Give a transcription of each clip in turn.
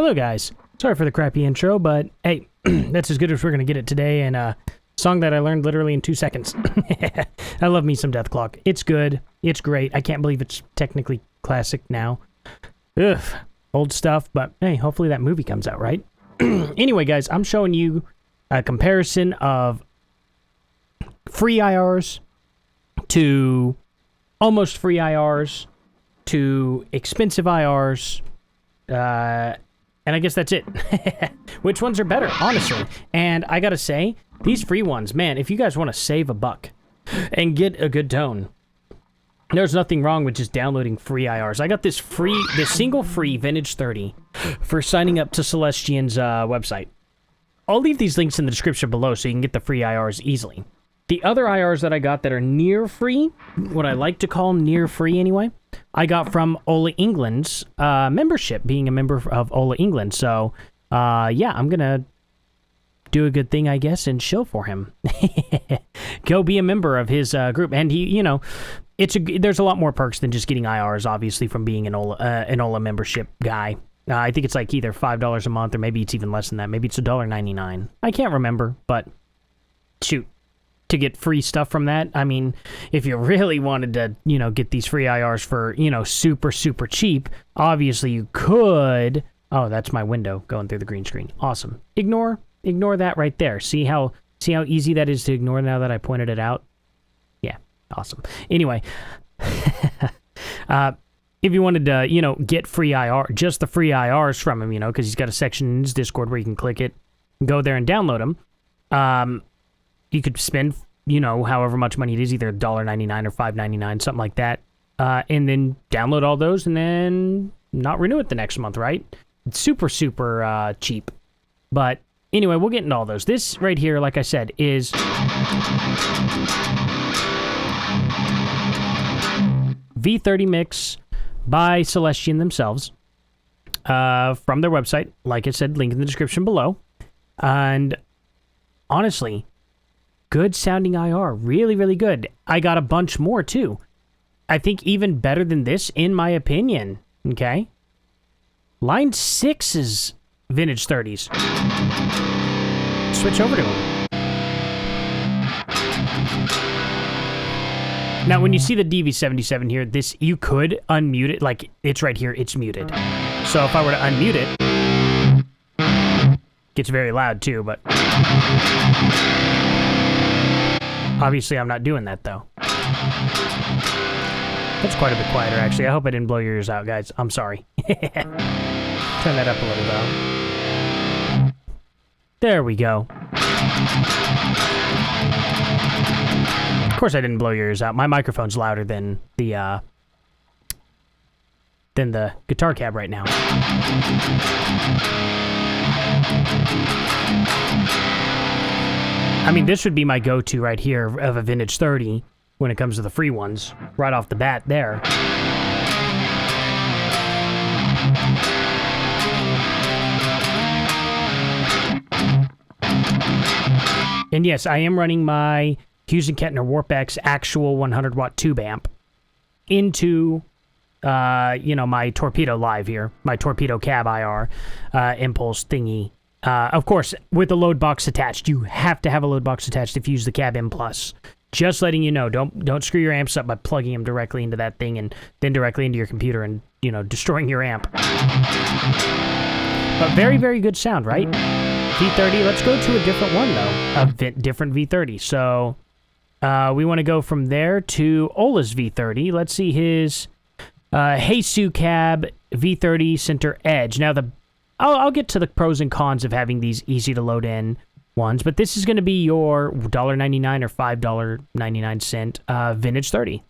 Hello, guys. Sorry for the crappy intro, but hey, that's as good as we're going to get it today, and a song that I learned literally in 2 seconds. I love me some Death Clock. It's good. It's great. I can't believe it's technically classic now. Ugh, old stuff, but hey, hopefully that movie comes out, right? Anyway, guys, I'm showing you a comparison of free IRs to almost free IRs to expensive IRs, and I guess that's it. Which ones are better, honestly? And I gotta say, these free ones, man, if you guys want to save a buck and get a good tone, there's nothing wrong with just downloading free IRs. I got this single free Vintage 30 for signing up to Celestian's website. I'll leave these links in the description below so you can get the free IRs easily. The other IRs that I got that are near free, what I like to call near free anyway, I got from Ola England's membership, being a member of Ola England. So, yeah, I'm going to do a good thing, I guess, and shill for him. Go be a member of his group. And he, you know, there's a lot more perks than just getting IRs, obviously, from being an Ola membership guy. I think it's like either $5 a month or maybe it's even less than that. Maybe it's $1.99. I can't remember, but shoot. To get free stuff from that, I mean, if you really wanted to, you know, get these free IRs for, you know, super, super cheap, obviously you could. Oh, that's my window going through the green screen. Awesome. Ignore that right there. See how easy that is to ignore now that I pointed it out? Yeah, awesome. Anyway, if you wanted to, you know, get free IR, just the free IRs from him, you know, because he's got a section in his Discord where you can click it, go there and download them. You could spend, you know, however much money it is, either $1.99 or $5.99, something like that, and then download all those and then not renew it the next month, right? It's super, super cheap. But anyway, we'll get into all those. This right here, like I said, is V30 mix by Celestian themselves from their website. Like I said, link in the description below. And honestly, good sounding IR. Really, really good. I got a bunch more, too. I think even better than this, in my opinion. Okay? Line 6's Vintage 30s. Switch over to them. Now, when you see the DV77 here, this, you could unmute it. Like, it's right here. It's muted. So if I were to unmute it, gets very loud, too, but obviously, I'm not doing that, though. That's quite a bit quieter, actually. I hope I didn't blow your ears out, guys. I'm sorry. Turn that up a little, though. There we go. Of course, I didn't blow your ears out. My microphone's louder than the guitar cab right now. I mean, this would be my go-to right here of a Vintage 30 when it comes to the free ones, right off the bat there. And yes, I am running my Hughes & Kettner Warp-X actual 100-watt tube amp into, you know, my Torpedo Live here, my Torpedo Cab IR impulse thingy. Of course, with the load box attached. You have to have a load box attached if you use the Cab M+. Just letting you know, don't screw your amps up by plugging them directly into that thing and then directly into your computer and, you know, destroying your amp. But very, very good sound, right? V30, let's go to a different one, though. A different V30. So, we want to go from there to Ola's V30. Let's see his Heisu Cab V30 Center Edge. Now, I'll get to the pros and cons of having these easy to load in ones, but this is going to be your $1.99 or $5.99 Vintage 30.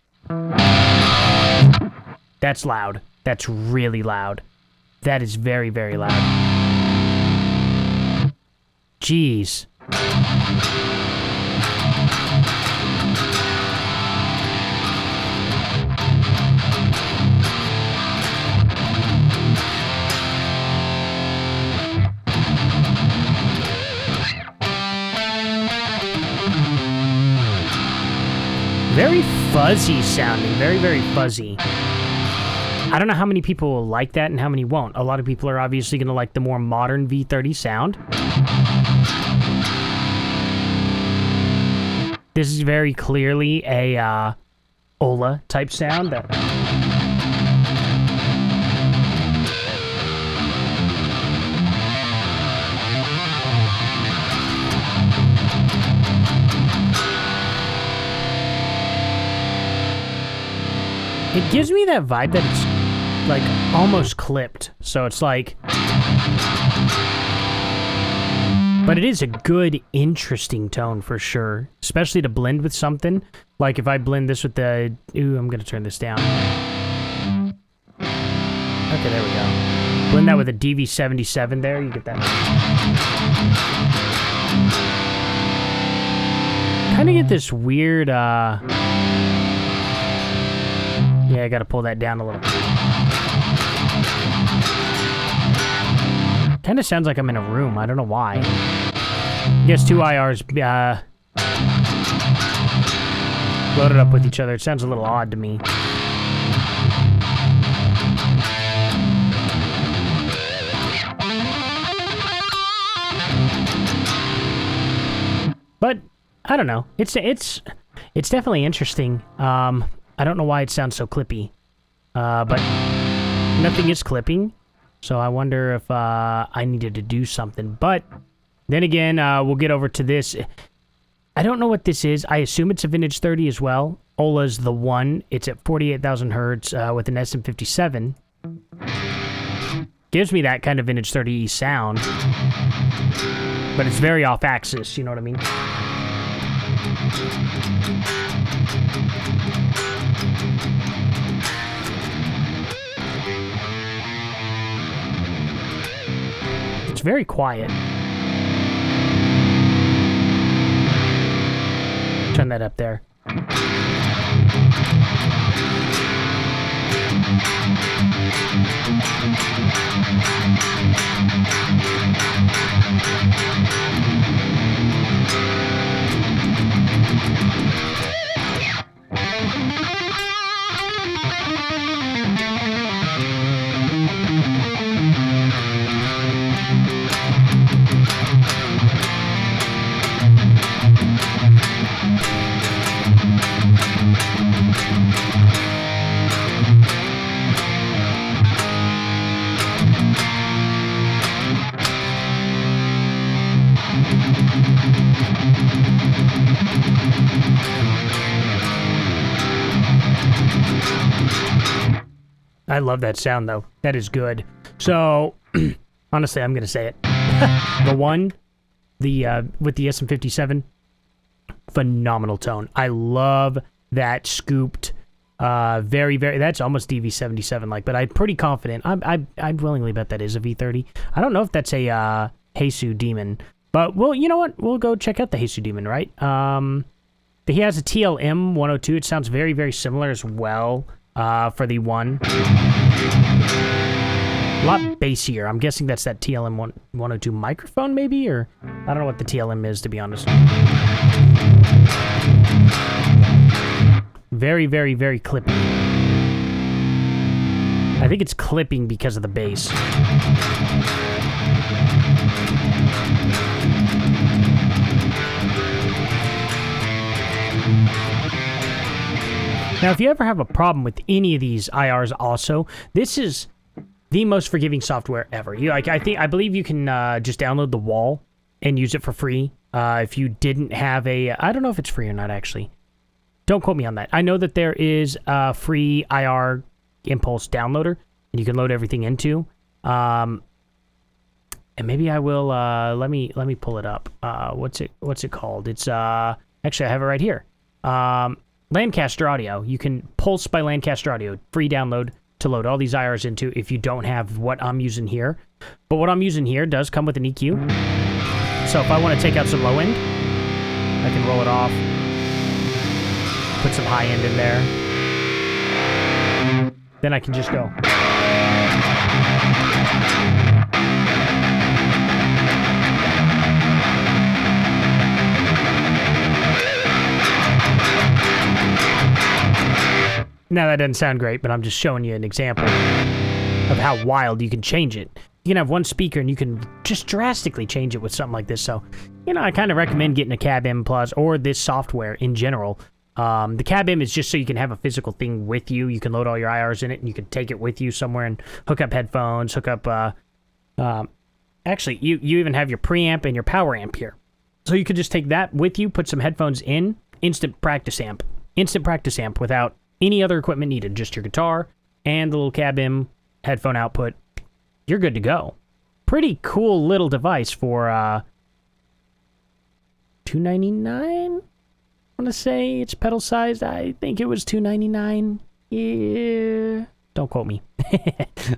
That's loud. That's really loud. That is very, very loud. Jeez. Very fuzzy sounding. Very, very fuzzy. I don't know how many people will like that and how many won't. A lot of people are obviously going to like the more modern V30 sound. This is very clearly a Ola type sound. It gives me that vibe that it's like almost clipped, so it's like, but it is a good, interesting tone for sure, especially to blend with something. Like if I blend this with the, ooh, I'm gonna turn this down. Okay, there we go. Blend that with a DV77 there, you get that. Kind of get this weird, yeah, I gotta pull that down a little. Kind of sounds like I'm in a room. I don't know why. I guess two IRs loaded up with each other. It sounds a little odd to me. But I don't know. It's definitely interesting. I don't know why it sounds so clippy, but nothing is clipping, so I wonder if I needed to do something. But then again, we'll get over to this. I don't know what this is. I assume it's a vintage 30 as well. Ola's the one. It's at 48,000 hertz with an SM57. Gives me that kind of vintage 30 sound, but it's very off-axis, you know what I mean? It's very quiet. Turn that up there. I love that sound, though. That is good. So, honestly, I'm going to say it. The one, with the SM57, phenomenal tone. I love that scooped, very, very, that's almost DV77-like, but I'm pretty confident. I'd willingly bet that is a V30. I don't know if that's a Heisu Demon, but, well, you know what? We'll go check out the Heisu Demon, right? He has a TLM 102. It sounds very, very similar as well. For the one. A lot bassier. I'm guessing that's that TLM 102 microphone, maybe? Or I don't know what the TLM is, to be honest. Very, very, very clippy. I think it's clipping because of the bass. Now, if you ever have a problem with any of these IRs also, this is the most forgiving software ever. I believe you can just download the wall and use it for free. If you didn't have a... I don't know if it's free or not, actually. Don't quote me on that. I know that there is a free IR Impulse downloader, and you can load everything into. And maybe I will... let me pull it up. What's it called? It's... actually, I have it right here. Lancaster Audio. You can Pulse by Lancaster Audio. Free download to load all these IRs into if you don't have what I'm using here. But what I'm using here does come with an EQ. So if I want to take out some low end, I can roll it off. Put some high end in there. Then I can just go. Now, that doesn't sound great, but I'm just showing you an example of how wild you can change it. You can have one speaker and you can just drastically change it with something like this. So, you know, I kind of recommend getting a c.a.b Plus or this software in general. The c.a.b is just so you can have a physical thing with you. You can load all your IRs in it and you can take it with you somewhere and hook up headphones, hook up, actually, you even have your preamp and your power amp here. So you could just take that with you, put some headphones in, instant practice amp without any other equipment needed, just your guitar and the little c.a.b headphone output. You're good to go. Pretty cool little device for $299. I want to say it's pedal sized. I think it was $299. Yeah, don't quote me.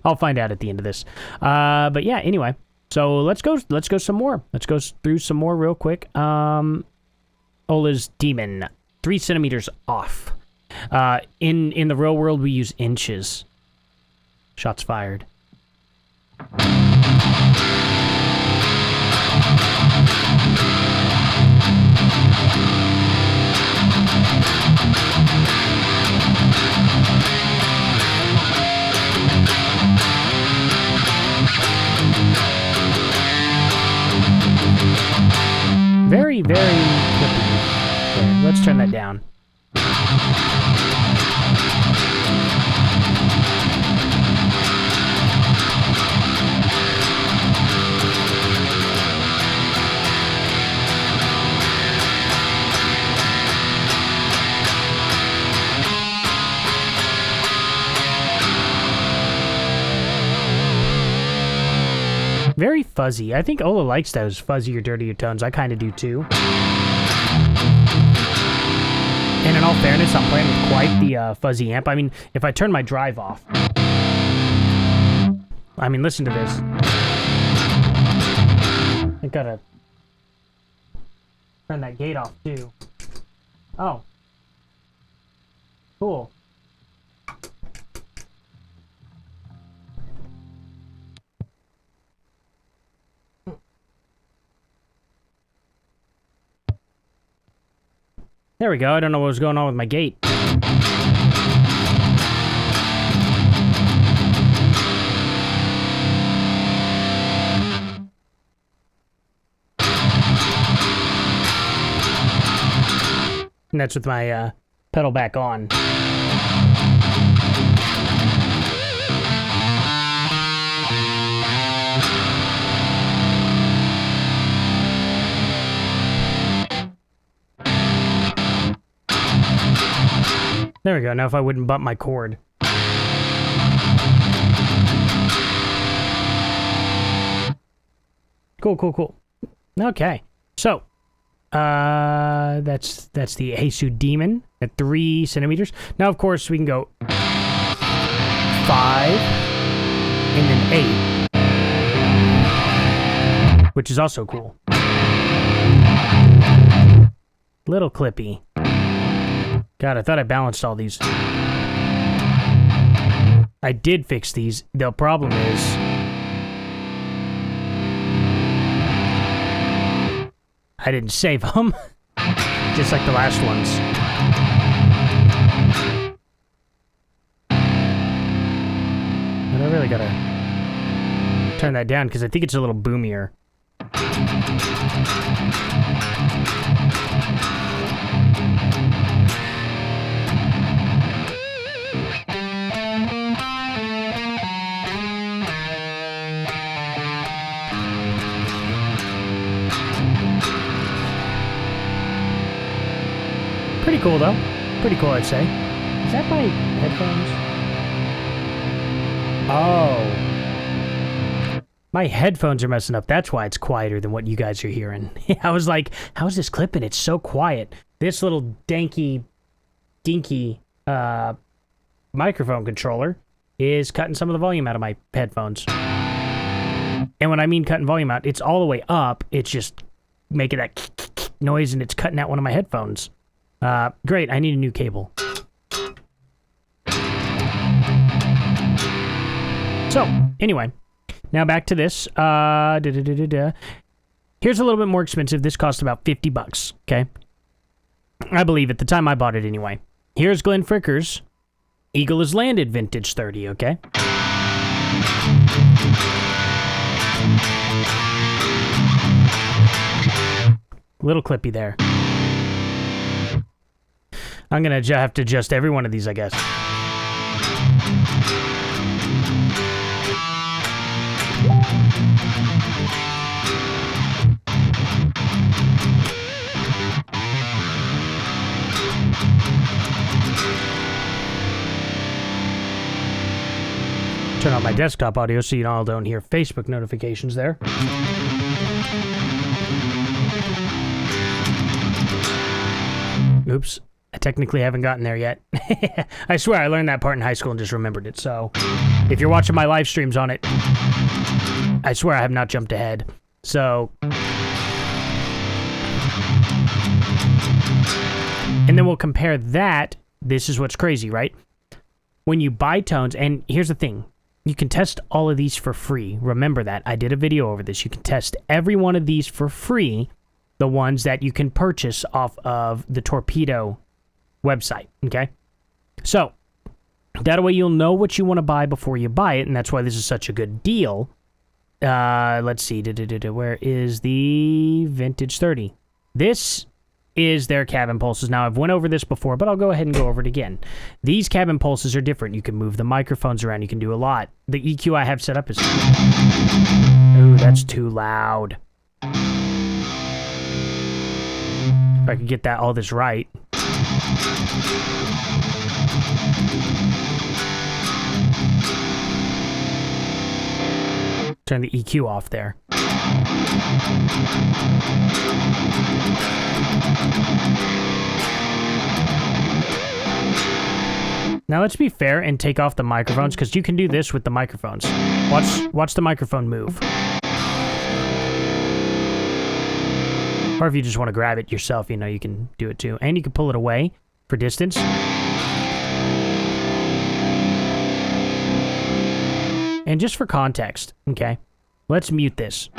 I'll find out at the end of this. But yeah, anyway. So let's go some more. Let's go through some more real quick. Ola's Demon, 3 centimeters off. In the real world, we use inches. Shots fired. Very, very clippy. Okay, let's turn that down. Very fuzzy. I think Ola likes those fuzzier, dirtier tones. I kind of do too. And in all fairness, I'm playing with quite the fuzzy amp. I mean, if I turn my drive off... I mean, listen to this. I gotta turn that gate off too. Oh. Cool. There we go. I don't know what was going on with my gate. And that's with my pedal back on. There we go. Now if I wouldn't bump my cord. Cool, cool, cool. Okay. So, that's the Asu Demon at 3 centimeters. Now, of course, we can go 5 and then 8, which is also cool. Little clippy. God, I thought I balanced all these. I did fix these. The problem is... I didn't save them. Just like the last ones. But I really gotta turn that down because I think it's a little boomier. Pretty cool, though. Pretty cool, I'd say. Is that my headphones? Oh. My headphones are messing up. That's why it's quieter than what you guys are hearing. I was like, how is this clipping? It's so quiet. This little dinky microphone controller is cutting some of the volume out of my headphones. And when I mean cutting volume out, it's all the way up. It's just making that noise and it's cutting out one of my headphones. Great, I need a new cable. So, anyway, now back to this. Here's a little bit more expensive. This cost about $50, okay? I believe at the time I bought it anyway. Here's Glenn Fricker's Eagle has landed, vintage 30, okay? Little clippy there. I'm gonna have to adjust every one of these, I guess. Turn on my desktop audio so you all don't hear Facebook notifications there. Oops. I technically haven't gotten there yet. I swear I learned that part in high school and just remembered it. So if you're watching my live streams on it, I swear I have not jumped ahead. So... And then we'll compare that. This is what's crazy, right? When you buy tones, and here's the thing. You can test all of these for free. Remember that. I did a video over this. You can test every one of these for free. The ones that you can purchase off of the Torpedo website, okay? So, that way you'll know what you want to buy before you buy it, and that's why this is such a good deal. Let's see. Where is the Vintage 30? This is their cabin pulses. Now, I've went over this before, but I'll go ahead and go over it again. These cabin pulses are different. You can move the microphones around. You can do a lot. The EQ I have set up is... Ooh, that's too loud. If I could get all this right. Turn the EQ off there. Now let's be fair and take off the microphones, because you can do this with the microphones. Watch the microphone move. Or if you just want to grab it yourself, you know, you can do it too. And you can pull it away for distance. And just for context, okay, let's mute this.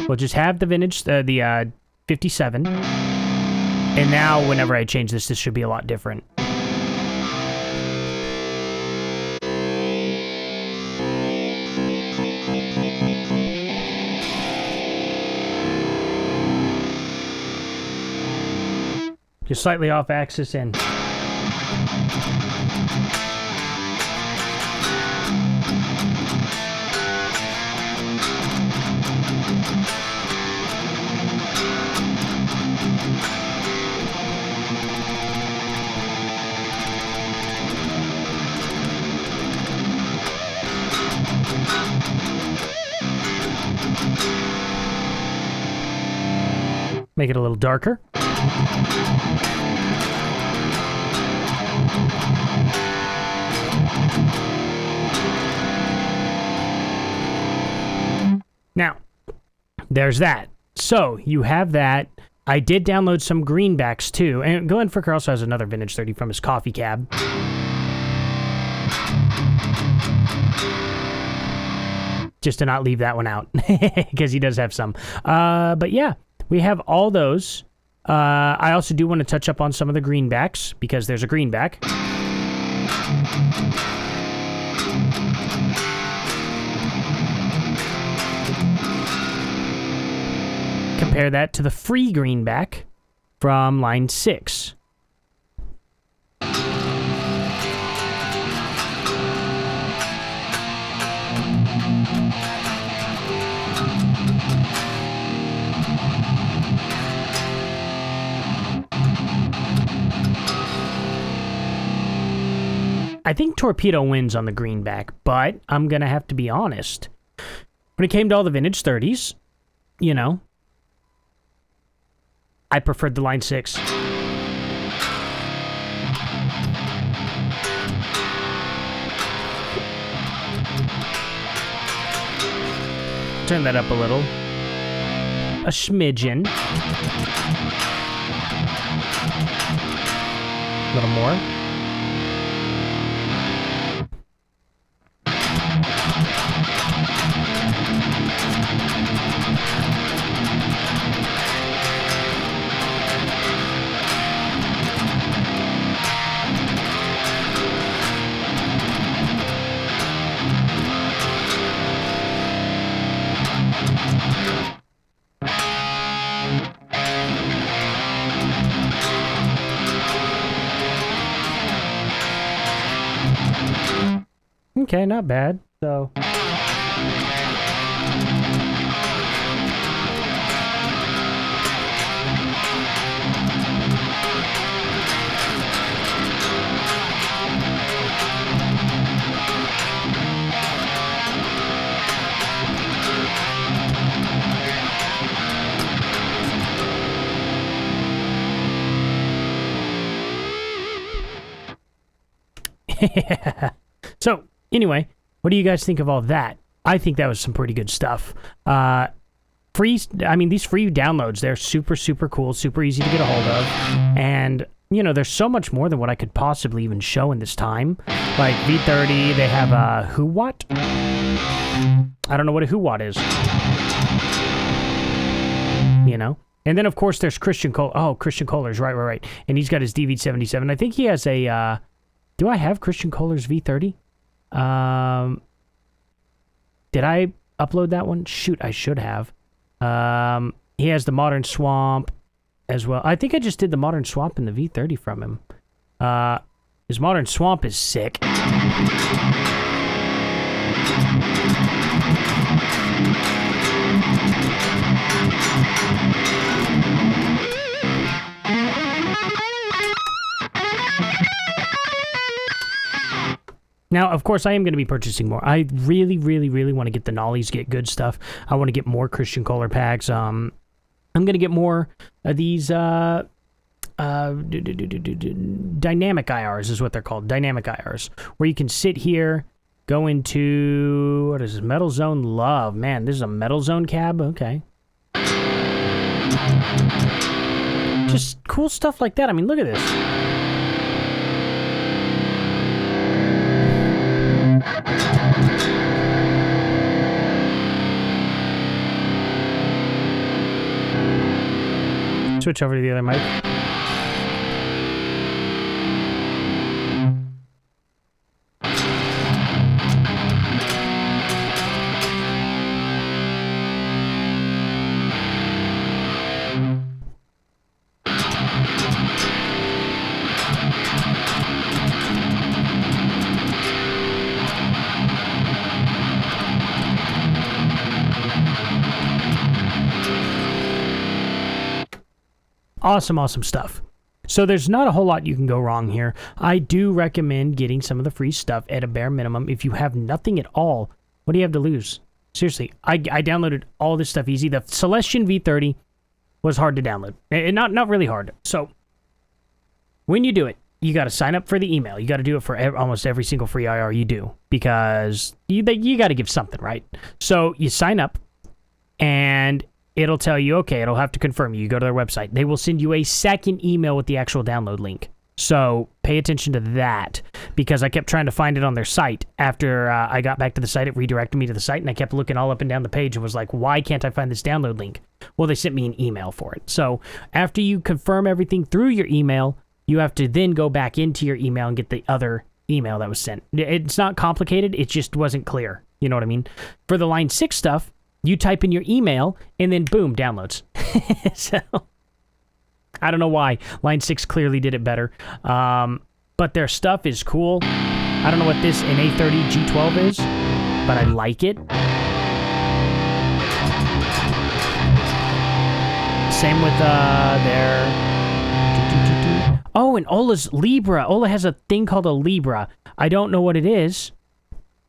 We'll just have the vintage, the 57. And now whenever I change this, this should be a lot different. Just slightly off axis and... Make it a little darker. Now, there's that. So, you have that. I did download some greenbacks, too. And Glenn Fricker also has another Vintage 30 from his coffee cab. Just to not leave that one out. Because he does have some. But yeah, we have all those. I also do want to touch up on some of the greenbacks, because there's a greenback. Compare that to the free greenback from line 6. I think Torpedo wins on the greenback, but I'm going to have to be honest. When it came to all the Vintage 30s, you know, I preferred the line 6. Turn that up a little. A smidgen. A little more. Okay, not bad. So... So, anyway, what do you guys think of all that? I think that was some pretty good stuff. These free downloads, they're super, super cool, super easy to get a hold of. And, you know, there's so much more than what I could possibly even show in this time. Like V30, they have a Who What? I don't know what a Who What is. You know? And then, of course, there's Christian Kohler. Oh, Christian Kohler's, right. And he's got his DV77. I think he has a... do I have Christian Kohler's V30? Did I upload that one? Shoot, I should have. He has the Modern Swamp as well. I think I just did the Modern Swamp and the V30 from him. His Modern Swamp is sick. Now, of course, I am going to be purchasing more. I really, really, really want to get the nollies, get good stuff. I want to get more Christian Kohler packs. I'm going to get more of these dynamic IRs is what they're called. Dynamic IRs, where you can sit here, go into, what is this, Metal Zone Love. Man, this is a Metal Zone cab? Okay. Just cool stuff like that. I mean, look at this. Switch over to the other mic. Awesome stuff. So there's not a whole lot you can go wrong here. I do recommend getting some of the free stuff at a bare minimum. If you have nothing at all, what do you have to lose? Seriously, I downloaded all this stuff easy. The Celestion V30 was hard to download. Not really hard. So when you do it, you got to sign up for the email. You got to do it for almost every single free IR you do, because you got to give something, right? So you sign up, and it'll tell you, okay, it'll have to confirm you. You go to their website. They will send you a second email with the actual download link. So pay attention to that, because I kept trying to find it on their site. After I got back to the site, it redirected me to the site, and I kept looking all up and down the page and was like, why can't I find this download link? Well, they sent me an email for it. So after you confirm everything through your email, you have to then go back into your email and get the other email that was sent. It's not complicated. It just wasn't clear. You know what I mean? For the Line 6 stuff, you type in your email, and then boom, downloads. So, I don't know why. Line 6 clearly did it better. But their stuff is cool. I don't know what this NA30 G12 is, but I like it. Same with their... Oh, and Ola's Libra. Ola has a thing called a Libra. I don't know what it is,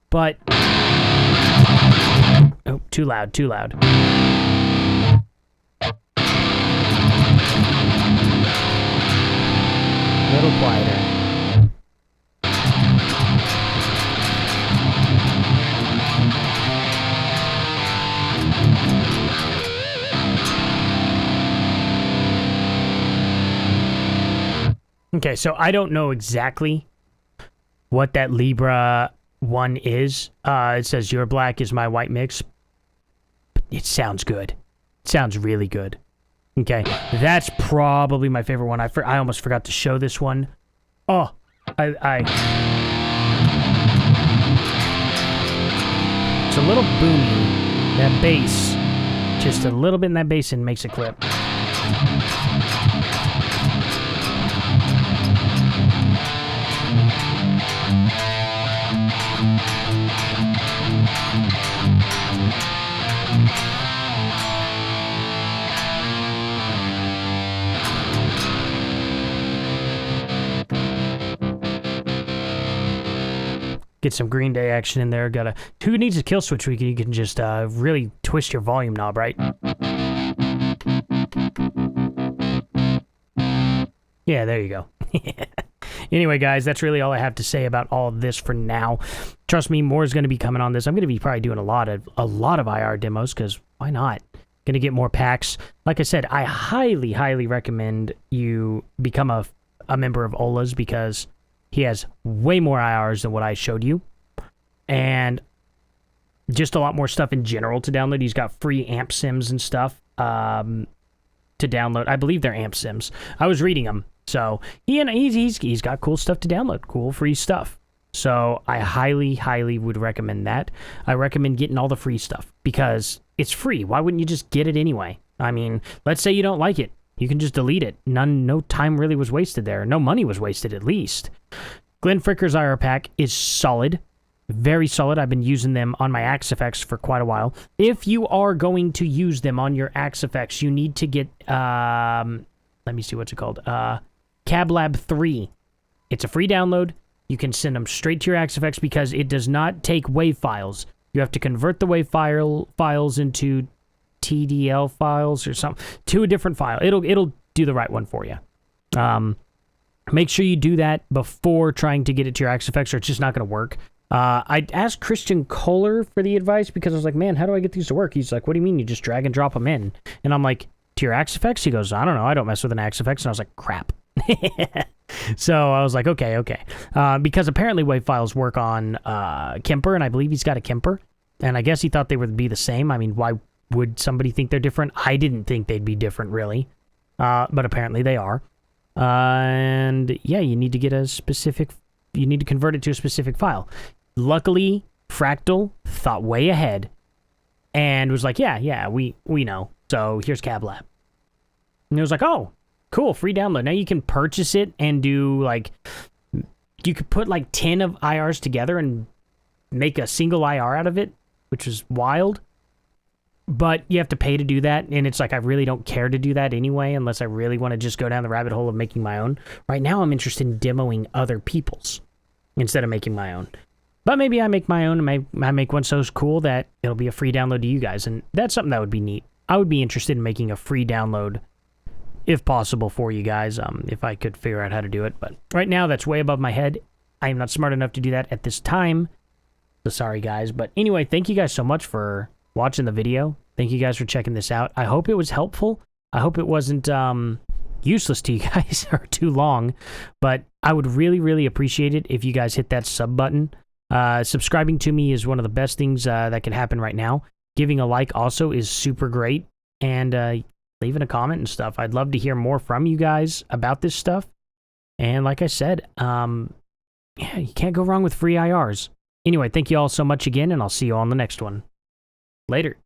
but... Oh, too loud. A little quieter. Okay, so I don't know exactly what that Libra one is. It says your black is my white mix. It sounds good. It sounds really good. Okay, that's probably my favorite one. I almost forgot to show this one. Oh, it's a little boomy. That bass, just a little bit in that bass, and makes it clip. Get some Green Day action in there. Who needs a kill switch? You can just really twist your volume knob, right? Yeah, there you go. Anyway, guys, that's really all I have to say about all this for now. Trust me, more is going to be coming on this. I'm going to be probably doing a lot of IR demos, because why not? Going to get more packs. Like I said, I highly, highly recommend you become a member of Ola's, because he has way more IRs than what I showed you. And just a lot more stuff in general to download. He's got free amp sims and stuff to download. I believe they're amp sims. I was reading them. So he's got cool stuff to download, cool free stuff. So I highly, highly would recommend that. I recommend getting all the free stuff because it's free. Why wouldn't you just get it anyway? I mean, let's say you don't like it. You can just delete it. No time really was wasted there. No money was wasted, at least. Glenn Fricker's IR pack is solid. Very solid. I've been using them on my Axe effects for quite a while. If you are going to use them on your Axe effects, you need to get, let me see what's it called. c.a.b Lab 3. It's a free download. You can send them straight to your Axe effects because it does not take WAV files. You have to convert the WAV files into TDL files or something to a different file. It'll do the right one for you. Make sure you do that before trying to get it to your Axe effects, or it's just not going to work. I asked Christian Kohler for the advice because I was like, man, how do I get these to work? He's like, what do you mean? You just drag and drop them in? And I'm like, to your Axe effects? He goes, I don't know. I don't mess with an Axe effects. And I was like, crap. So I was like, okay. Because apparently WAV files work on Kemper, and I believe he's got a Kemper. And I guess he thought they would be the same. I mean, why would somebody think they're different? I didn't think they'd be different, really. But apparently they are. And yeah, you need to get you need to convert it to a specific file. Luckily, Fractal thought way ahead and was like, yeah, we know. So here's c.a.b Lab. And it was like, oh, cool, free download. Now you can purchase it and do, like, you could put like 10 of IRs together and make a single IR out of it, which is wild. But you have to pay to do that, and it's like, I really don't care to do that anyway, unless I really want to just go down the rabbit hole of making my own. Right now, I'm interested in demoing other people's instead of making my own. But maybe I make my own, and I make one so cool that it'll be a free download to you guys, and that's something that would be neat. I would be interested in making a free download, if possible, for you guys, if I could figure out how to do it. But right now, that's way above my head. I am not smart enough to do that at this time. So sorry, guys. But anyway, thank you guys so much for watching the video. Thank you guys for checking this out. I hope it was helpful. I hope it wasn't useless to you guys or too long. But I would really, really appreciate it if you guys hit that sub button. Subscribing to me is one of the best things that can happen right now. Giving a like also is super great. And leaving a comment and stuff. I'd love to hear more from you guys about this stuff. And like I said, yeah, you can't go wrong with free IRs. Anyway, thank you all so much again, and I'll see you on the next one. Later.